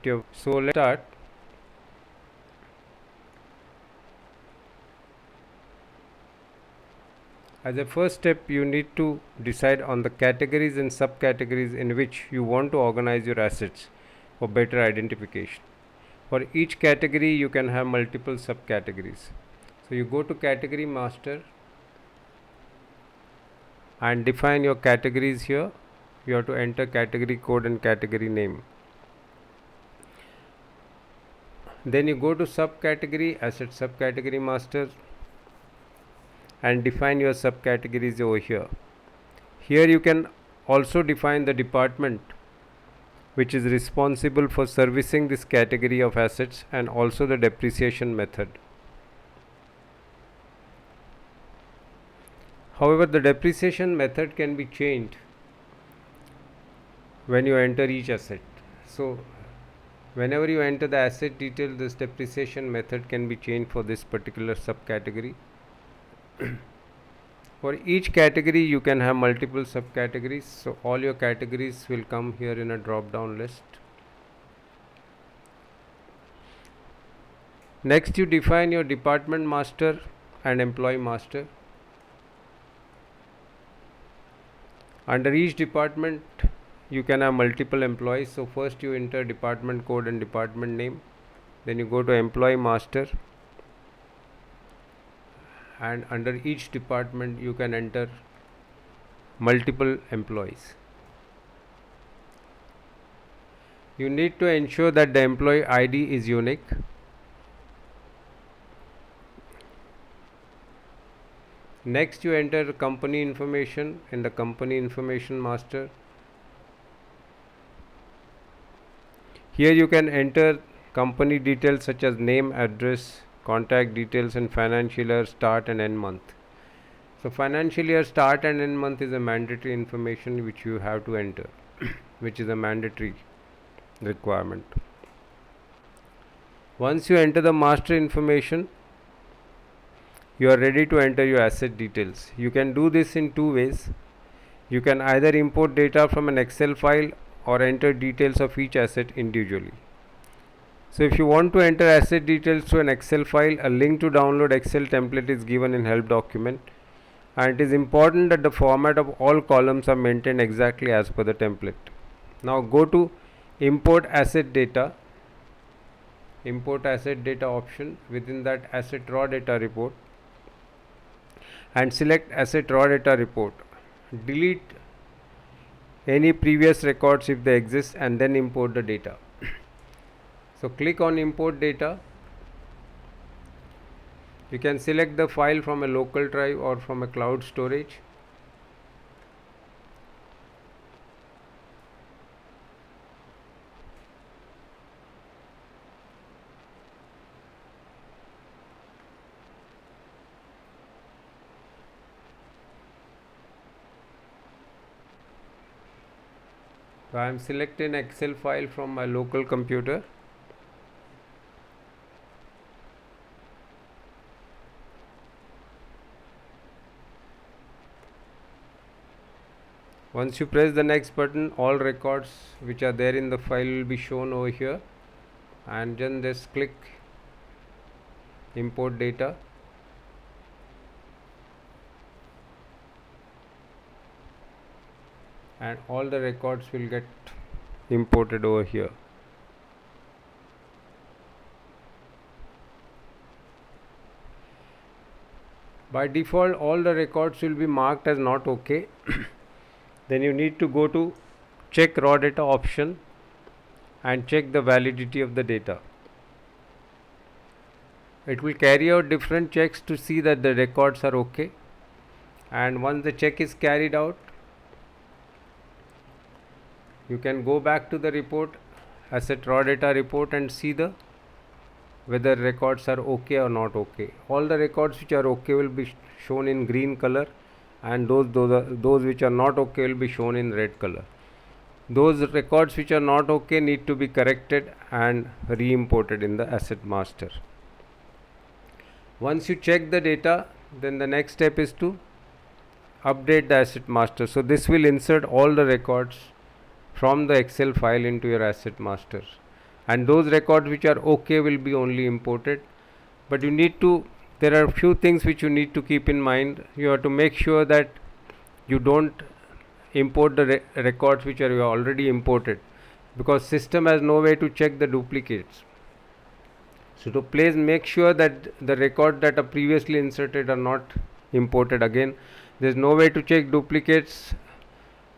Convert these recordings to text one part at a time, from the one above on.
So let's start. As a first step, you need to decide on the categories and subcategories in which you want to organize your assets for better identification. For each category, you can have multiple subcategories. So you go to category master and define your categories here. You have to enter category code and category name. Then you go to subcategory, asset subcategory master, and define your subcategories over here. Here you can also define the department which is responsible for servicing this category of assets and also the depreciation method. However, the depreciation method can be changed when you enter each asset. So whenever you enter the asset detail, this depreciation method can be changed for this particular subcategory. For each category you can have multiple subcategories, so all your categories will come here in a drop down list. Next, you define your department master and employee master. Under each department you can have multiple employees, so first you enter department code and department name, then you go to employee master, and under each department you can enter multiple employees. You need to ensure that the employee ID is unique. Next, you enter company information in the company information master. Here you can enter company details such as name, address, contact details, and financial year start and end month. So financial year start and end month is a mandatory information which you have to enter which is a mandatory requirement. Once you enter the master information, you are ready to enter your asset details. You can do this in two ways. You can either import data from an Excel file or enter details of each asset individually. So if you want to enter asset details to an Excel file, a link to download Excel template is given in help document, and it is important that the format of all columns are maintained exactly as per the template. Now go to import asset data option. Within that, asset raw data report, and select asset raw data report. Delete any previous records if they exist, and then import the data. So click on import data. You can select the file from a local drive or from a cloud storage. So I am selecting Excel file from my local computer. Once you press the next button, all records which are there in the file will be shown over here, and then just click import data. And all the records will get imported over here. By default, all the records will be marked as not okay. Then you need to go to check raw data option and check the validity of the data. It will carry out different checks to see that the records are okay, and once the check is carried out, you can go back to the report, asset raw data report, and see whether records are okay or not okay. All the records which are okay will be shown in green color, and those which are not okay will be shown in red color. Those records which are not okay need to be corrected and re-imported in the asset master. Once you check the data, then the next step is to update the asset master. So this will insert all the records from the Excel file into your asset master. and those records which are okay will be only imported. But you need to, there are few things which you need to keep in mind. You have to make sure that you don't import the records which are already imported, because system has no way to check the duplicates. So to please make sure that the records that are previously inserted are not imported again. There is no way to check duplicates,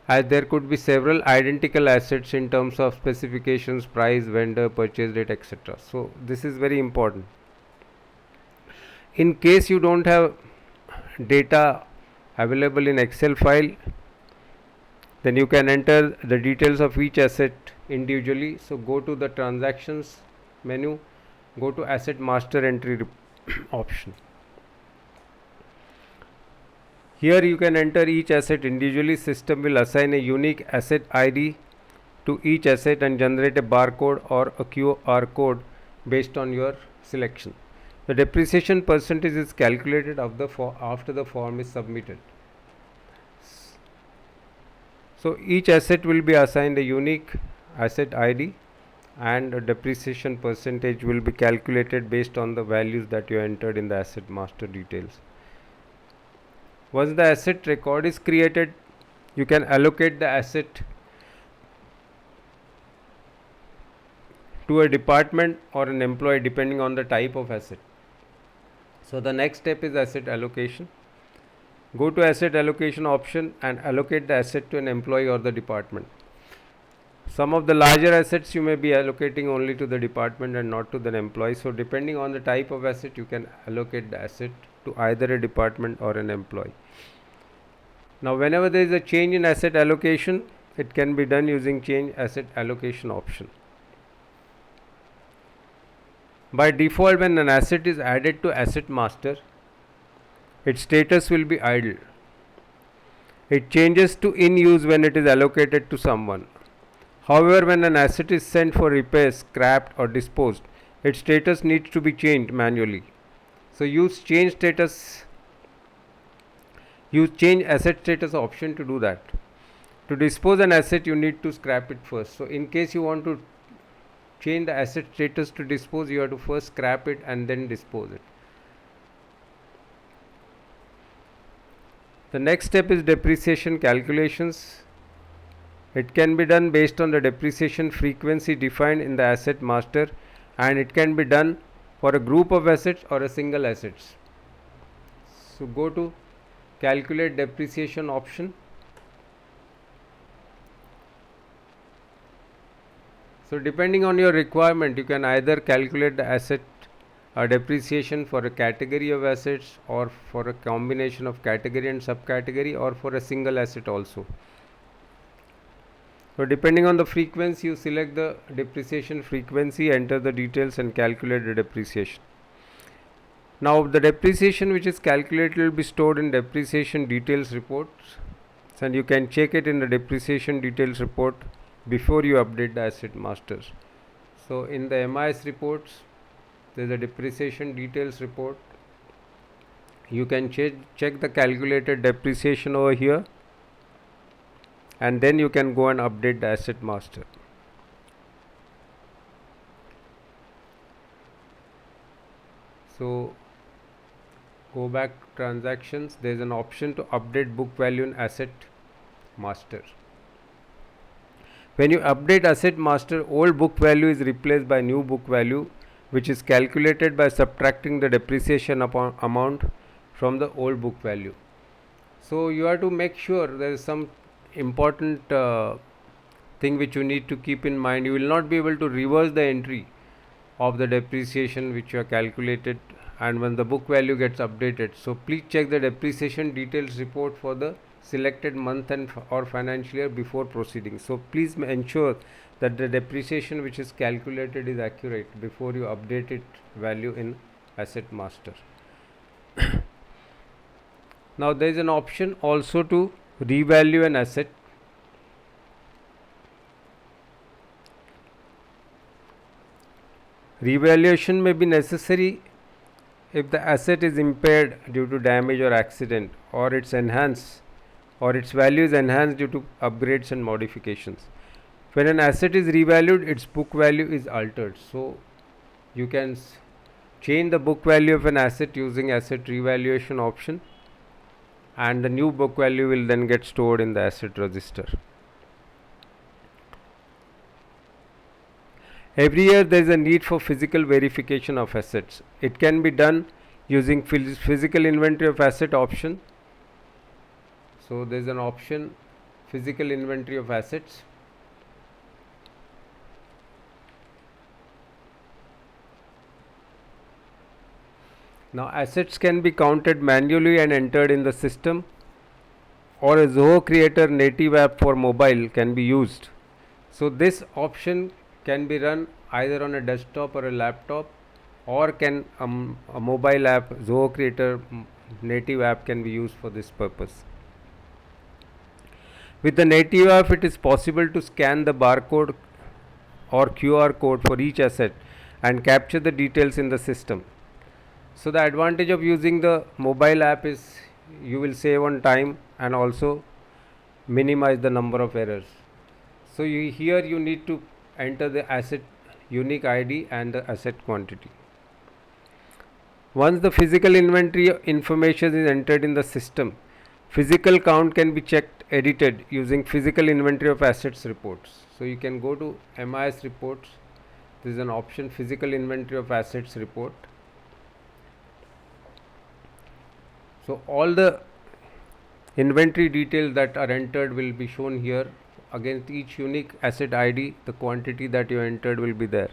as there could be several identical assets in terms of specifications, price, vendor, purchase date, etc. So this is very important. In case you don't have data available in Excel file, then you can enter the details of each asset individually. So go to the transactions menu, go to asset master entry option. Here you can enter each asset individually. System will assign a unique asset ID to each asset and generate a barcode or a QR code based on your selection. The depreciation percentage is calculated after the form is submitted. So each asset will be assigned a unique asset ID, and a depreciation percentage will be calculated based on the values that you entered in the asset master details. Once the asset record is created, you can allocate the asset to a department or an employee depending on the type of asset. So the next step is asset allocation. Go to asset allocation option and allocate the asset to an employee or the department. Some of the larger assets you may be allocating only to the department and not to the employee. So depending on the type of asset, you can allocate the asset to either a department or an employee. Now whenever there is a change in asset allocation, it can be done using change asset allocation option. By default, when an asset is added to asset master, its status will be idle. It changes to in use when it is allocated to someone. However, when an asset is sent for repairs, scrapped or disposed, its status needs to be changed manually. So use change asset status option to do that. To dispose an asset, you need to scrap it first. So in case you want to change the asset status to dispose, you have to first scrap it and then dispose it. The next step is depreciation calculations. It can be done based on the depreciation frequency defined in the asset master, and it can be done for a group of assets or a single assets. So go to calculate depreciation option. So depending on your requirement, you can either calculate the asset depreciation for a category of assets, or for a combination of category and subcategory, or for a single asset also. So depending on the frequency, you select the depreciation frequency, enter the details and calculate the depreciation. Now the depreciation which is calculated will be stored in depreciation details reports, and you can check it in the depreciation details report before you update the asset masters. So in the MIS reports, there is a depreciation details report. You can check the calculated depreciation over here, and then you can go and update the asset master. So go back to transactions. There is an option to update book value in asset master. When you update asset master, old book value is replaced by new book value, which is calculated by subtracting the depreciation amount from the old book value. So you have to make sure there is some important thing which you need to keep in mind. You will not be able to reverse the entry of the depreciation which you have calculated, and when the book value gets updated. So please check the depreciation details report for the selected month and or financial year before proceeding. So please ensure that the depreciation which is calculated is accurate before you update it value in asset master. Now there is an option also to revalue an asset. Revaluation may be necessary if the asset is impaired due to damage or accident, or its value is enhanced due to upgrades and modifications. When an asset is revalued, its book value is altered. So you can change the book value of an asset using asset revaluation option, and the new book value will then get stored in the asset register. Every year there is a need for physical verification of assets. It can be done using physical inventory of asset option. So there is an option, physical inventory of assets. Now assets can be counted manually and entered in the system, or a Zoho Creator native app for mobile can be used. So this option can be run either on a desktop or a laptop, or can a mobile app, Zoho Creator native app can be used for this purpose. With the native app, it is possible to scan the barcode or QR code for each asset and capture the details in the system. So the advantage of using the mobile app is you will save on time and also minimize the number of errors. So here you need to enter the asset unique ID and the asset quantity. Once the physical inventory information is entered in the system, physical count can be checked, edited using physical inventory of assets reports. So you can go to MIS reports. There is an option, physical inventory of assets report. So all the inventory details that are entered will be shown here. Against each unique asset ID, the quantity that you entered will be there.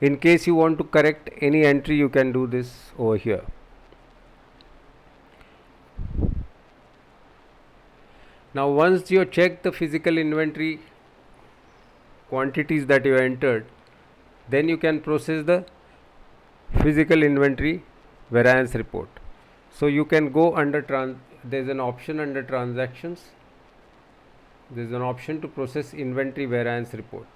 In case you want to correct any entry, you can do this over here. Now once you check the physical inventory quantities that you entered, then you can process the physical inventory variance report. So you can go under there is an option under transactions. There is an option to process inventory variance report.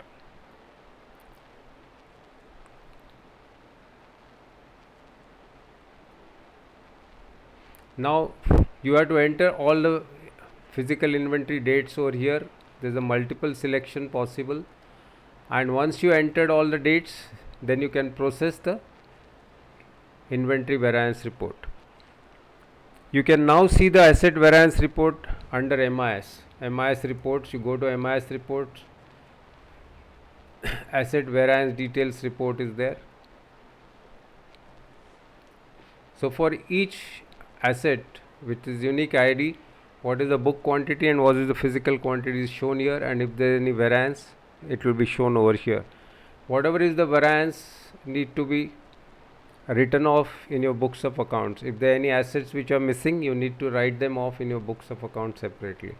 Now you have to enter all the physical inventory dates over here. There is a multiple selection possible, and once you entered all the dates, then you can process the inventory variance report. You can now see the asset variance report under MIS. MIS reports, you go to MIS reports, asset variance details report is there. So for each asset with its unique ID, what is the book quantity and what is the physical quantity is shown here, and if there is any variance, it will be shown over here. Whatever is the variance need to be written off in your books of accounts. If there are any assets which are missing, you need to write them off in your books of accounts separately.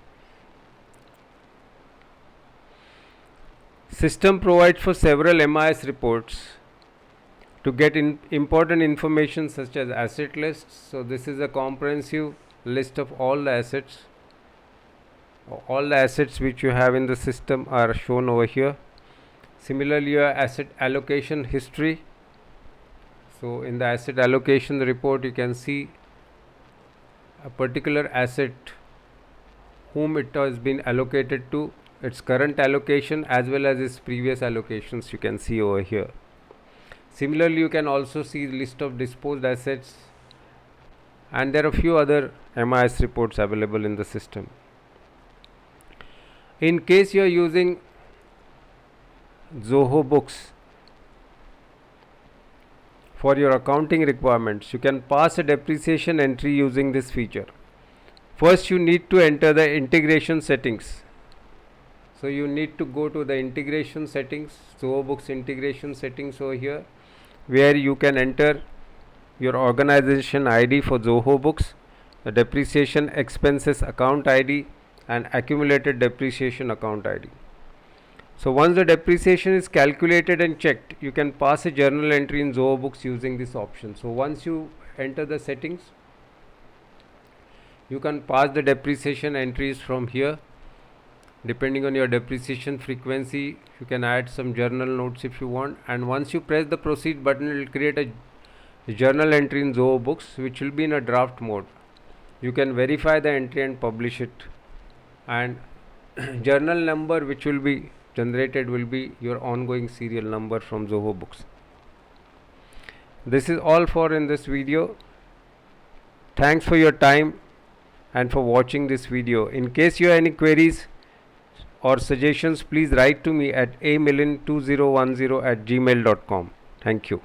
System provides for several MIS reports to get important information such as asset lists. So this is a comprehensive list of all the assets. All the assets which you have in the system are shown over here. Similarly, your asset allocation history. So in the asset allocation report, you can see a particular asset, whom it has been allocated to, its current allocation as well as its previous allocations you can see over here. Similarly, you can also see the list of disposed assets, and there are a few other MIS reports available in the system. In case you are using Zoho Books for your accounting requirements, you can pass a depreciation entry using this feature. First, you need to enter the integration settings. So you need to go to the integration settings, Zoho Books integration settings over here, where you can enter your organization ID for Zoho Books, the depreciation expenses account ID, and accumulated depreciation account ID. So once the depreciation is calculated and checked, you can pass a journal entry in Zoho Books using this option. So once you enter the settings, you can pass the depreciation entries from here. Depending on your depreciation frequency, you can add some journal notes if you want, and once you press the proceed button, it will create a journal entry in Zoho Books which will be in a draft mode. You can verify the entry and publish it, and journal number which will be generated will be your ongoing serial number from Zoho Books. This is all for in this video. Thanks for your time and for watching this video. In case you have any queries or suggestions, please write to me at amilin2010@gmail.com. Thank you.